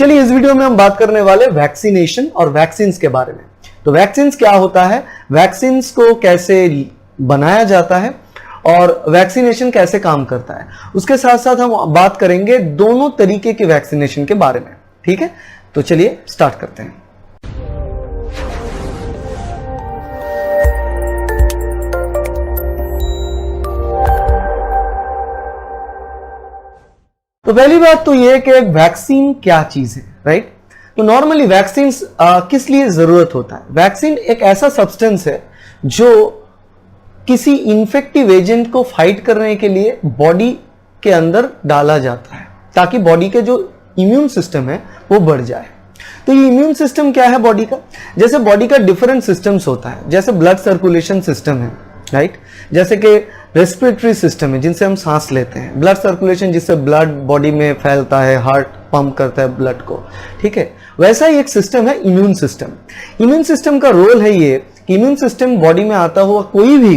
चलिए इस वीडियो में हम बात करने वाले वैक्सीनेशन और वैक्सीन के बारे में। तो वैक्सीन क्या होता है, वैक्सीन को कैसे बनाया जाता है और वैक्सीनेशन कैसे काम करता है, उसके साथ साथ हम बात करेंगे दोनों तरीके के वैक्सीनेशन के बारे में। ठीक है, तो चलिए स्टार्ट करते हैं। तो पहली बात तो यह है कि वैक्सीन क्या चीज है, राइट। तो नॉर्मली वैक्सीन किस लिए जरूरत होता है। वैक्सीन एक ऐसा सब्सटेंस है जो किसी इन्फेक्टिव एजेंट को फाइट करने के लिए बॉडी के अंदर डाला जाता है ताकि बॉडी के जो इम्यून सिस्टम है वो बढ़ जाए। तो ये इम्यून सिस्टम क्या है बॉडी का, जैसे बॉडी का डिफरेंट सिस्टम्स होता है, जैसे ब्लड सर्कुलेशन सिस्टम है, राइट, जैसे कि रेस्पिरेटरी सिस्टम है जिनसे हम सांस लेते हैं, ब्लड सर्कुलेशन जिससे ब्लड बॉडी में फैलता है, हार्ट पंप करता है ब्लड को, ठीक है। वैसा ही एक सिस्टम है इम्यून सिस्टम। इम्यून सिस्टम का रोल है ये कि इम्यून सिस्टम बॉडी में आता हुआ कोई भी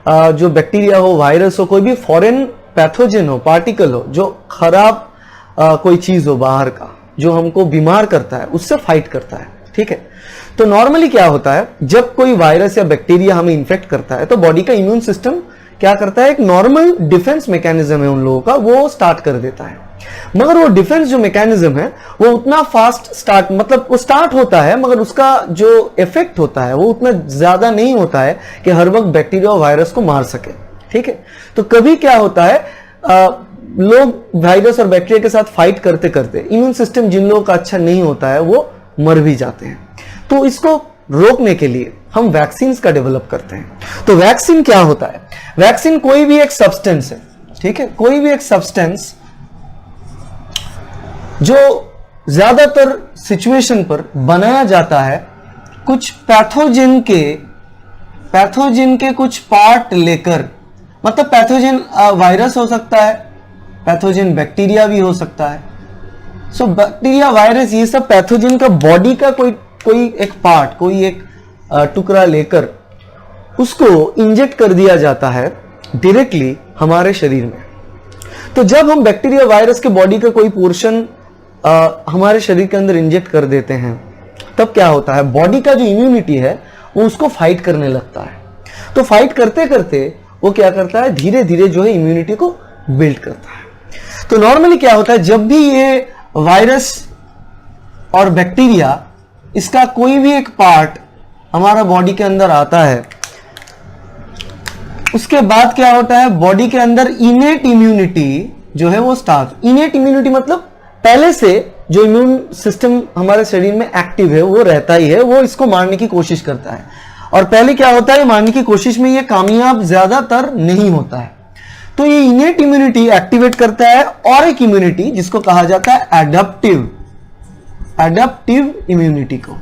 जो बैक्टीरिया हो, वायरस हो, कोई भी फॉरेन पैथोजन हो, पार्टिकल हो, जो खराब कोई चीज हो बाहर का जो हमको बीमार करता है, उससे फाइट करता है, ठीक है। तो नॉर्मली क्या होता है, जब कोई वायरस या बैक्टीरिया हमें इन्फेक्ट करता है तो बॉडी का इम्यून सिस्टम क्या करता है, एक नॉर्मल डिफेंस मैकेनिज्म है उन लोगों का, वो स्टार्ट कर देता है। मगर वो डिफेंस जो मैकेनिज्म है वो उतना फास्ट स्टार्ट, मतलब वो स्टार्ट होता है मगर उसका जो इफेक्ट होता है वो उतना ज्यादा नहीं होता है कि हर वक्त बैक्टीरिया और वायरस को मार सके, ठीक है। तो कभी क्या होता है, लोग वायरस और बैक्टीरिया के साथ फाइट करते करते इम्यून सिस्टम जिन लोगों का अच्छा नहीं होता है वो मर भी जाते हैं। तो इसको रोकने के लिए हम वैक्सीन का डेवलप करते हैं। तो वैक्सीन क्या होता है, वैक्सीन कोई भी एक सब्सटेंस है, ठीक है, कोई भी एक सब्सटेंस जो ज्यादातर सिचुएशन पर बनाया जाता है कुछ पैथोजन के कुछ पार्ट लेकर, मतलब पैथोजन वायरस हो सकता है, पैथोजन बैक्टीरिया भी हो सकता है। सो बैक्टीरिया, वायरस, ये सब पैथोजन का बॉडी का कोई एक पार्ट, कोई एक टुकड़ा लेकर उसको इंजेक्ट कर दिया जाता है डायरेक्टली हमारे शरीर में। तो जब हम बैक्टीरिया वायरस के बॉडी का कोई पोर्शन हमारे शरीर के अंदर इंजेक्ट कर देते हैं तब क्या होता है, बॉडी का जो इम्यूनिटी है वो उसको फाइट करने लगता है। तो फाइट करते करते वो क्या करता है, धीरे धीरे जो है इम्यूनिटी को बिल्ड करता है। तो नॉर्मली क्या होता है, जब भी ये वायरस और बैक्टीरिया इसका कोई भी एक पार्ट हमारा बॉडी के अंदर आता है, उसके बाद क्या होता है, बॉडी के अंदर इनेट इम्यूनिटी जो है वो स्टार्ट। इनेट इम्यूनिटी मतलब पहले से जो इम्यून सिस्टम हमारे शरीर में एक्टिव है वो रहता ही है, वो इसको मारने की कोशिश करता है। और पहले क्या होता है, मारने की कोशिश में ये कामयाब ज्यादातर नहीं होता है। तो ये इनेट इम्यूनिटी एक्टिवेट करता है और एक इम्यूनिटी जिसको कहा जाता है एडेप्टिव इम्यूनिटी को,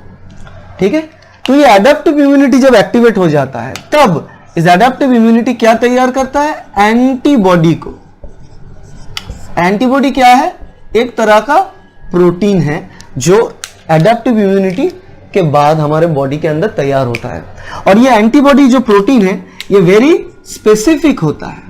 ठीक है। तो ये एडेप्टिव इम्यूनिटी जब एक्टिवेट हो जाता है तब इस एडेप्टिव इम्यूनिटी क्या तैयार करता है, एंटीबॉडी को। एंटीबॉडी क्या है, एक तरह का प्रोटीन है जो एडेप्टिव इम्यूनिटी के बाद हमारे बॉडी के अंदर तैयार होता है। और ये एंटीबॉडी जो प्रोटीन है ये वेरी स्पेसिफिक होता है,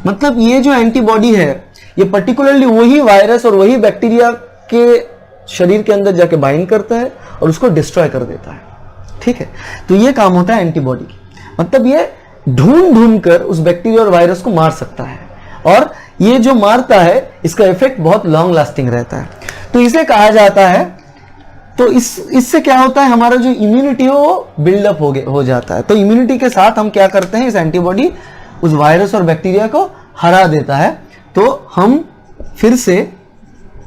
मतलब ये जो एंटीबॉडी है ये पर्टिकुलरली वही वायरस और वही बैक्टीरिया के शरीर के अंदर जाके बाइंड करता है और उसको डिस्ट्रॉय कर देता है, ठीक है। तो ये काम होता है एंटीबॉडी की, मतलब ये ढूंढ कर उस बैक्टीरिया और वायरस को मार सकता है, और ये जो मारता है इसका इफेक्ट बहुत लॉन्ग लास्टिंग रहता है। तो इसे कहा जाता है, तो इससे क्या होता है, हमारा जो इम्यूनिटी वो बिल्डअप हो जाता है। तो इम्यूनिटी के साथ हम क्या करते हैं, इस एंटीबॉडी उस वायरस और बैक्टीरिया को हरा देता है, तो हम फिर से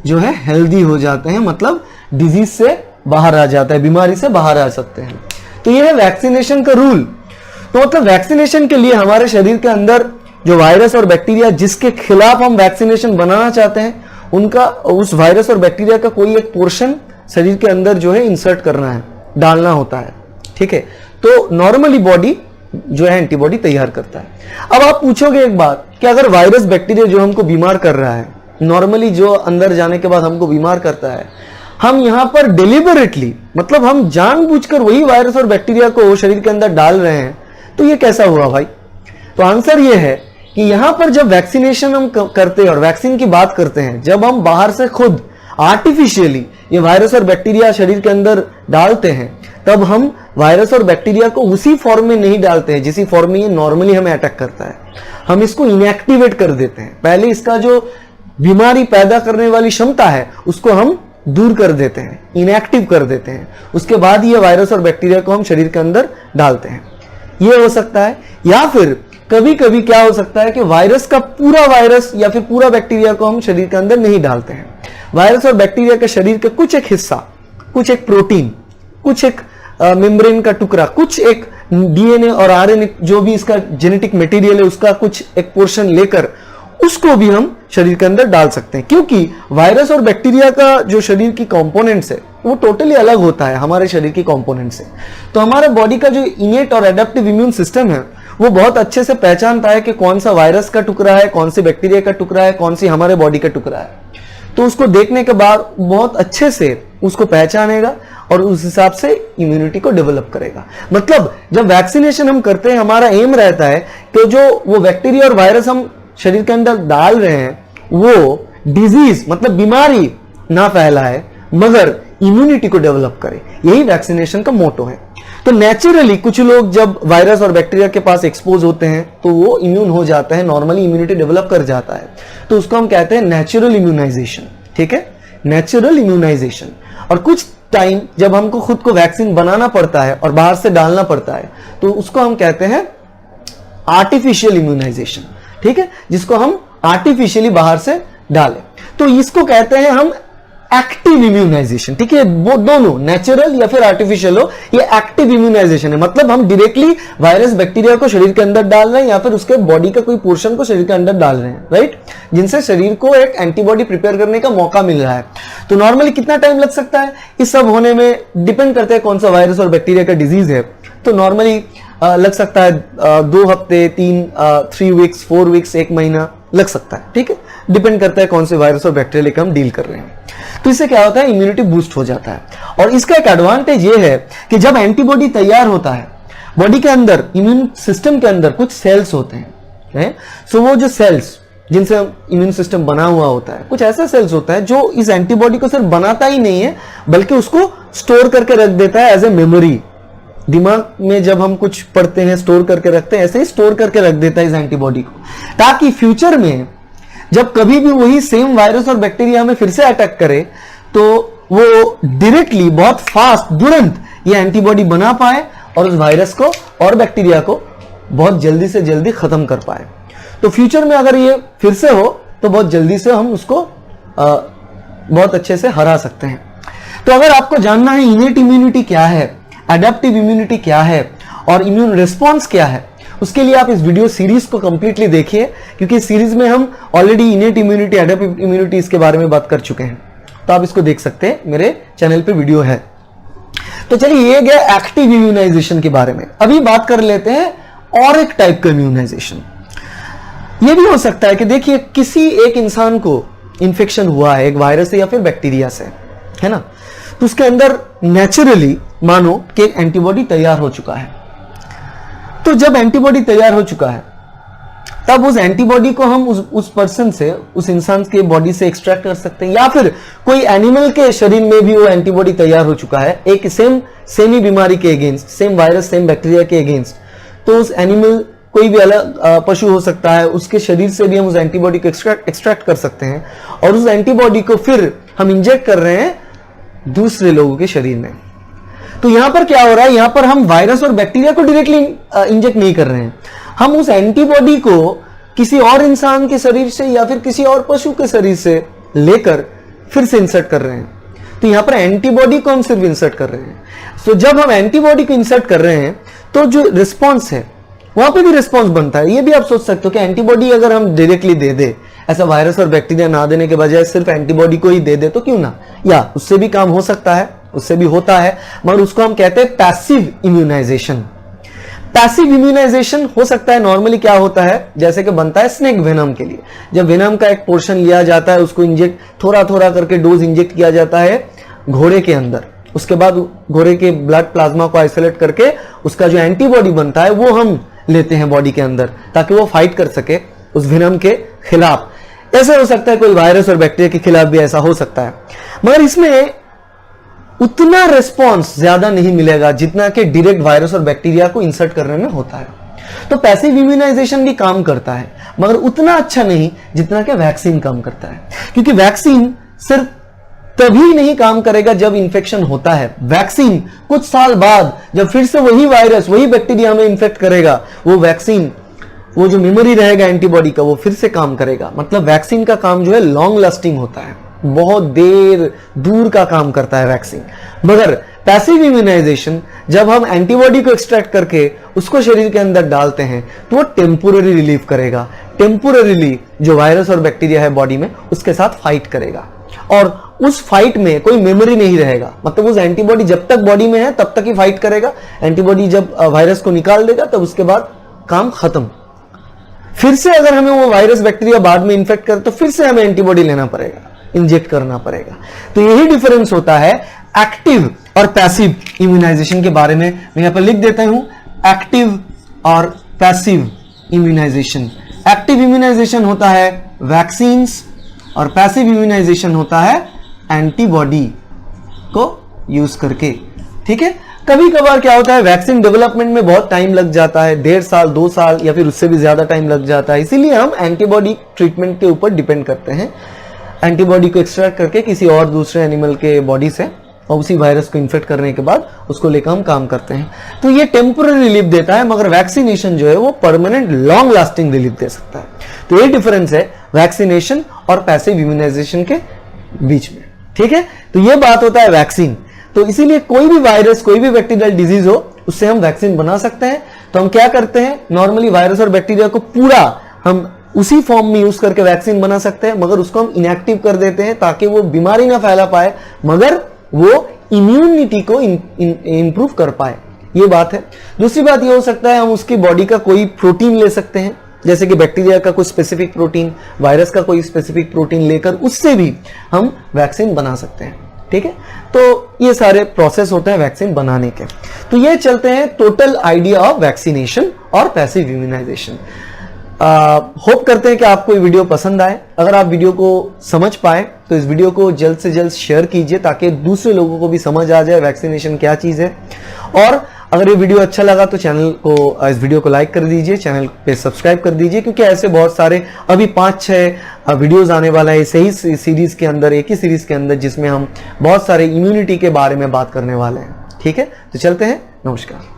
जो है हेल्दी हो जाते हैं, मतलब डिजीज से बाहर आ जाता है, बीमारी से बाहर आ सकते हैं। तो ये है वैक्सीनेशन का रूल। तो मतलब वैक्सीनेशन के लिए हमारे शरीर के अंदर जो वायरस और बैक्टीरिया जिसके खिलाफ हम वैक्सीनेशन बनाना चाहते हैं, उनका, उस वायरस और बैक्टीरिया का कोई एक पोर्शन शरीर के अंदर जो है इंसर्ट करना है, डालना होता है, ठीक है। तो नॉर्मली बॉडी जो है एंटीबॉडी तैयार करता है। अब आप पूछोगे एक बात कि अगर वायरस बैक्टीरिया जो हमको बीमार कर रहा है, नॉर्मली जो अंदर जाने के बाद हमको बीमार करता है, हम यहां पर डिलिबरेटली, मतलब हम जानबूझकर वही वायरस और बैक्टीरिया को शरीर के अंदर डाल रहे हैं, तो ये कैसा हुआ भाई। तो आंसर ये है कि यहां पर जब वैक्सीनेशन हम करते हैं और वैक्सीन की बात करते हैं, जब हम बाहर से खुद आर्टिफिशियली ये वायरस और बैक्टीरिया शरीर के अंदर डालते हैं, तब हम वायरस और बैक्टीरिया को उसी फॉर्म में नहीं डालते हैं जिसी फॉर्म में ये नॉर्मली हमें अटैक करता है। हम इसको इनएक्टिवेट कर देते हैं। पहले इसका जो बीमारी पैदा करने वाली क्षमता है उसको हम दूर कर देते हैं, इनएक्टिव कर देते हैं। उसके बाद ये वायरस और बैक्टीरिया को हम शरीर के अंदर डालते हैं। ये हो सकता है, या फिर कभी कभी क्या हो सकता है कि वायरस का पूरा वायरस या फिर पूरा बैक्टीरिया को हम शरीर के अंदर नहीं डालते हैं। वायरस और बैक्टीरिया के शरीर के कुछ एक हिस्सा, कुछ एक प्रोटीन, कुछ एक मेम्ब्रेन का टुकड़ा, कुछ एक डीएनए और आरएनए जो भी इसका जेनेटिक मटेरियल है उसका कुछ एक पोर्शन लेकर उसको भी हम शरीर के अंदर डाल सकते हैं। क्योंकि वायरस और बैक्टीरिया का जो शरीर की कंपोनेंट्स है वो टोटली अलग होता है हमारे शरीर की कंपोनेंट से। तो हमारे बॉडी का जो इनेट और एडेप्टिव इम्यून सिस्टम है वो बहुत अच्छे से पहचानता है कि कौन सा वायरस का टुकड़ा है, कौन सी बैक्टीरिया का टुकड़ा है, कौन सी हमारे बॉडी का टुकड़ा है। तो उसको देखने के बाद बहुत अच्छे से उसको पहचानेगा और उस हिसाब से इम्यूनिटी को डेवलप करेगा। मतलब जब वैक्सीनेशन हम करते हैं हमारा एम रहता है कि जो वो बैक्टीरिया और वायरस हम शरीर के अंदर डाल रहे हैं वो डिजीज मतलब बीमारी ना फैलाए मगर इम्यूनिटी को डेवलप करे। यही वैक्सीनेशन का मोटो है। तो नेचुरली कुछ लोग जब वायरस और बैक्टीरिया के पास एक्सपोज होते हैं तो वो इम्यून हो जाता है, नॉर्मली इम्यूनिटी डेवलप कर जाता है। तो उसको हम कहते हैं नेचुरल इम्यूनाइजेशन। ठीक है, नेचुरल इम्यूनाइजेशन। और कुछ टाइम जब हमको खुद को वैक्सीन बनाना पड़ता है और बाहर से डालना पड़ता है तो उसको हम कहते हैं आर्टिफिशियल इम्यूनाइजेशन। ठीक है, जिसको हम आर्टिफिशियली बाहर से डालें तो इसको कहते हैं हम एक्टिव इम्यूनाइजेशन। ठीक है, वो दोनों नेचुरल या फिर आर्टिफिशियल हो, ये एक्टिव इम्यूनाइजेशन है। मतलब हम डायरेक्टली वायरस बैक्टीरिया को शरीर के अंदर डाल रहे हैं या फिर उसके बॉडी का कोई पोर्शन को शरीर के अंदर डाल रहे हैं, राइट, जिनसे शरीर को एक एंटीबॉडी प्रिपेयर करने का मौका मिल रहा है। तो नॉर्मली कितना टाइम लग सकता है इस सब होने में, डिपेंड करता है कौन सा वायरस और बैक्टीरिया का डिजीज है। तो नॉर्मली लग सकता है 2 हफ्ते, 3 वीक्स, 4 वीक्स, 1 महीना लग सकता है। ठीक है, डिपेंड करता है कौन से वायरस और बैक्टीरिया लेकर हम डील कर रहे हैं। तो इससे क्या होता है, इम्यूनिटी बूस्ट हो जाता है। और इसका एक एडवांटेज ये है कि जब एंटीबॉडी तैयार होता है बॉडी के अंदर, इम्यून सिस्टम के अंदर कुछ सेल्स होते हैं। सो वो जो सेल्स जिनसे इम्यून सिस्टम बना हुआ होता है, कुछ ऐसा सेल्स होता है जो इस एंटीबॉडी को सिर्फ बनाता ही नहीं है बल्कि उसको स्टोर करके रख देता है एज ए मेमोरी। दिमाग में जब हम कुछ पढ़ते हैं स्टोर करके रखते हैं, ऐसे ही स्टोर करके रख देता है इस एंटीबॉडी को, ताकि फ्यूचर में जब कभी भी वही सेम वायरस और बैक्टीरिया हमें फिर से अटैक करे तो वो डायरेक्टली बहुत फास्ट तुरंत ये एंटीबॉडी बना पाए और उस वायरस को और बैक्टीरिया को बहुत जल्दी से जल्दी खत्म कर पाए। तो फ्यूचर में अगर ये फिर से हो तो बहुत जल्दी से हम उसको बहुत अच्छे से हरा सकते हैं। तो अगर आपको जानना है इनेट इम्यूनिटी क्या है, एडेप्टिव इम्यूनिटी क्या है और इम्यून रिस्पॉन्स क्या है, उसके लिए आप इस वीडियो सीरीज को कंप्लीटली देखिए, क्योंकि इस सीरीज में हम already innate immunity, adaptive immunity इसके बारे में बात कर चुके हैं। तो आप इसको देख सकते हैं, मेरे चैनल पे वीडियो है। तो चलिए, ये गया एक्टिव इम्यूनाइजेशन के बारे में। अभी बात कर लेते हैं और एक टाइप का इम्यूनाइजेशन। ये भी हो सकता है कि देखिए किसी एक इंसान को इंफेक्शन हुआ है एक वायरस से या फिर बैक्टीरिया से, है ना, तो उसके अंदर नेचुरली मानो कि एक एंटीबॉडी तैयार हो चुका है। तो जब एंटीबॉडी तैयार हो चुका है तब उस एंटीबॉडी को हम उस पर्सन से, उस इंसान के बॉडी से एक्सट्रैक्ट कर सकते हैं, या फिर कोई एनिमल के शरीर में भी वो एंटीबॉडी तैयार हो चुका है एक सेम ही बीमारी के against, same virus, same bacteria के अगेंस्ट। तो उस एनिमल, कोई भी अलग पशु हो सकता है, उसके शरीर से भी हम उस एंटीबॉडी को एक्सट्रैक्ट कर सकते हैं और उस एंटीबॉडी को फिर हम इंजेक्ट कर रहे हैं दूसरे लोगों के शरीर में। तो यहां पर क्या हो रहा है, यहां पर हम वायरस और बैक्टीरिया को डायरेक्टली इंजेक्ट नहीं कर रहे हैं, हम उस एंटीबॉडी को किसी और इंसान के शरीर से या फिर किसी और पशु के शरीर से लेकर फिर से इंसर्ट कर रहे हैं। तो यहां पर एंटीबॉडी को हम सिर्फ इंसर्ट कर रहे हैं। तो जब हम एंटीबॉडी को इंसर्ट कर रहे हैं तो जो रिस्पॉन्स है वहां पे भी रिस्पॉन्स बनता है। ये भी आप सोच सकते हो कि एंटीबॉडी अगर हम डायरेक्टली दे दे, ऐसा वायरस और बैक्टीरिया ना देने के बजाय सिर्फ एंटीबॉडी को ही दे दे तो क्यों ना, या उससे भी काम हो सकता है, उससे भी होता है, मगर उसको हम कहते हैं पैसिव इम्यूनाइजेशन। पैसिव इम्यूनाइजेशन हो सकता है, नॉर्मली क्या होता है, जैसे कि बनता है स्नेक वेनम के लिए, जब वेनम का एक पोर्शन लिया जाता है उसको इंजेक्ट थोड़ा थोड़ा करके डोज इंजेक्ट किया जाता है घोड़े के अंदर, उसके बाद घोड़े के ब्लड प्लाज्मा को आइसोलेट करके उसका जो एंटीबॉडी बनता है वो हम लेते हैं बॉडी के अंदर ताकि वो फाइट कर सके उस वेनम के खिलाफ। ऐसे हो सकता है कोई वायरस और बैक्टीरिया के खिलाफ भी ऐसा हो सकता है, मगर इसमें उतना रिस्पॉन्स ज्यादा नहीं मिलेगा जितना कि डायरेक्ट वायरस और बैक्टीरिया को इंसर्ट करने में होता है। तो पैसिव इम्यूनाइजेशन भी काम करता है, मगर उतना अच्छा नहीं जितना कि वैक्सीन काम करता है, क्योंकि वैक्सीन सिर्फ तभी नहीं काम करेगा जब इंफेक्शन होता है। वैक्सीन कुछ साल बाद जब फिर से वही वायरस वही बैक्टीरिया हमें इंफेक्ट करेगा, वो वैक्सीन, वो जो मेमोरी रहेगा एंटीबॉडी का, वो फिर से काम करेगा। मतलब वैक्सीन का काम जो है लॉन्ग लास्टिंग होता है, बहुत देर दूर का काम करता है वैक्सीन। मगर पैसिव इम्यूनाइजेशन, जब हम एंटीबॉडी को एक्सट्रैक्ट करके उसको शरीर के अंदर डालते हैं तो वो टेम्पोररी रिलीफ करेगा। टेम्पोररीली जो वायरस और बैक्टीरिया है बॉडी में उसके साथ फाइट करेगा, और उस फाइट में कोई मेमोरी नहीं रहेगा। मतलब उस एंटीबॉडी जब तक बॉडी में है तब तक ही फाइट करेगा, एंटीबॉडी जब वायरस को निकाल देगा तब उसके बाद काम खत्म। फिर से अगर हमें वो वायरस बैक्टीरिया बाद में इन्फेक्ट करे तो फिर से हमें एंटीबॉडी लेना पड़ेगा, इंजेक्ट करना पड़ेगा। तो यही डिफरेंस होता है एक्टिव और पैसिव इम्यूनाइजेशन के बारे में। मैं यहां पर लिख देता हूं, एक्टिव और पैसिव इम्यूनाइजेशन। एक्टिव इम्यूनाइजेशन होता है वैक्सीन्स और पैसिव इम्यूनाइजेशन होता है एंटीबॉडी को यूज करके। ठीक है, कभी कभार क्या होता है वैक्सीन डेवलपमेंट में बहुत टाइम लग जाता है, 1.5 साल 2 साल या फिर उससे भी ज्यादा टाइम लग जाता है, इसीलिए हम एंटीबॉडी ट्रीटमेंट के ऊपर डिपेंड करते हैं। एंटीबॉडी को एक्सट्रैक्ट करके किसी और दूसरे एनिमल के बॉडी से और उसी वायरस को इन्फेक्ट करने के बाद उसको लेकर हम काम करते हैं। तो ये टेम्पोररी रिलीफ देता है, मगर वैक्सीनेशन जो है वो परमानेंट लॉन्ग लास्टिंग रिलीफ दे सकता है। तो ये डिफरेंस है वैक्सीनेशन और पैसिव इम्यूनाइजेशन के बीच में। ठीक है, तो ये बात होता है वैक्सीन। तो इसीलिए कोई भी वायरस, कोई भी बैक्टीरियल डिजीज हो, उससे हम वैक्सीन बना सकते हैं। तो हम क्या करते हैं, नॉर्मली वायरस और बैक्टीरिया को पूरा हम उसी फॉर्म में यूज करके वैक्सीन बना सकते हैं, मगर उसको हम इनएक्टिव कर देते हैं ताकि वो बीमारी ना फैला पाए, मगर वो इम्यूनिटी को इंप्रूव कर पाए। ये बात है। दूसरी बात ये हो सकता है हम उसकी बॉडी का कोई प्रोटीन ले सकते हैं, जैसे कि बैक्टीरिया का कोई स्पेसिफिक प्रोटीन, वायरस का कोई स्पेसिफिक प्रोटीन लेकर उससे भी हम वैक्सीन बना सकते हैं। ठीक है, तो ये सारे प्रोसेस होते हैं वैक्सीन बनाने के। तो ये चलते हैं टोटल आइडिया ऑफ वैक्सीनेशन और पैसिव इम्यूनाइजेशन। होप करते हैं कि आपको ये वीडियो पसंद आए। अगर आप वीडियो को समझ पाए तो इस वीडियो को जल्द से जल्द शेयर कीजिए ताकि दूसरे लोगों को भी समझ आ जाए वैक्सीनेशन क्या चीज है। और अगर ये वीडियो अच्छा लगा तो चैनल को, इस वीडियो को लाइक कर दीजिए, चैनल पे सब्सक्राइब कर दीजिए, क्योंकि ऐसे बहुत सारे अभी 5-6 वीडियोस आने वाला है सही सीरीज के अंदर, एक ही सीरीज के अंदर, जिसमें हम बहुत सारे इम्यूनिटी के बारे में बात करने वाले हैं। ठीक है, तो चलते हैं, नमस्कार।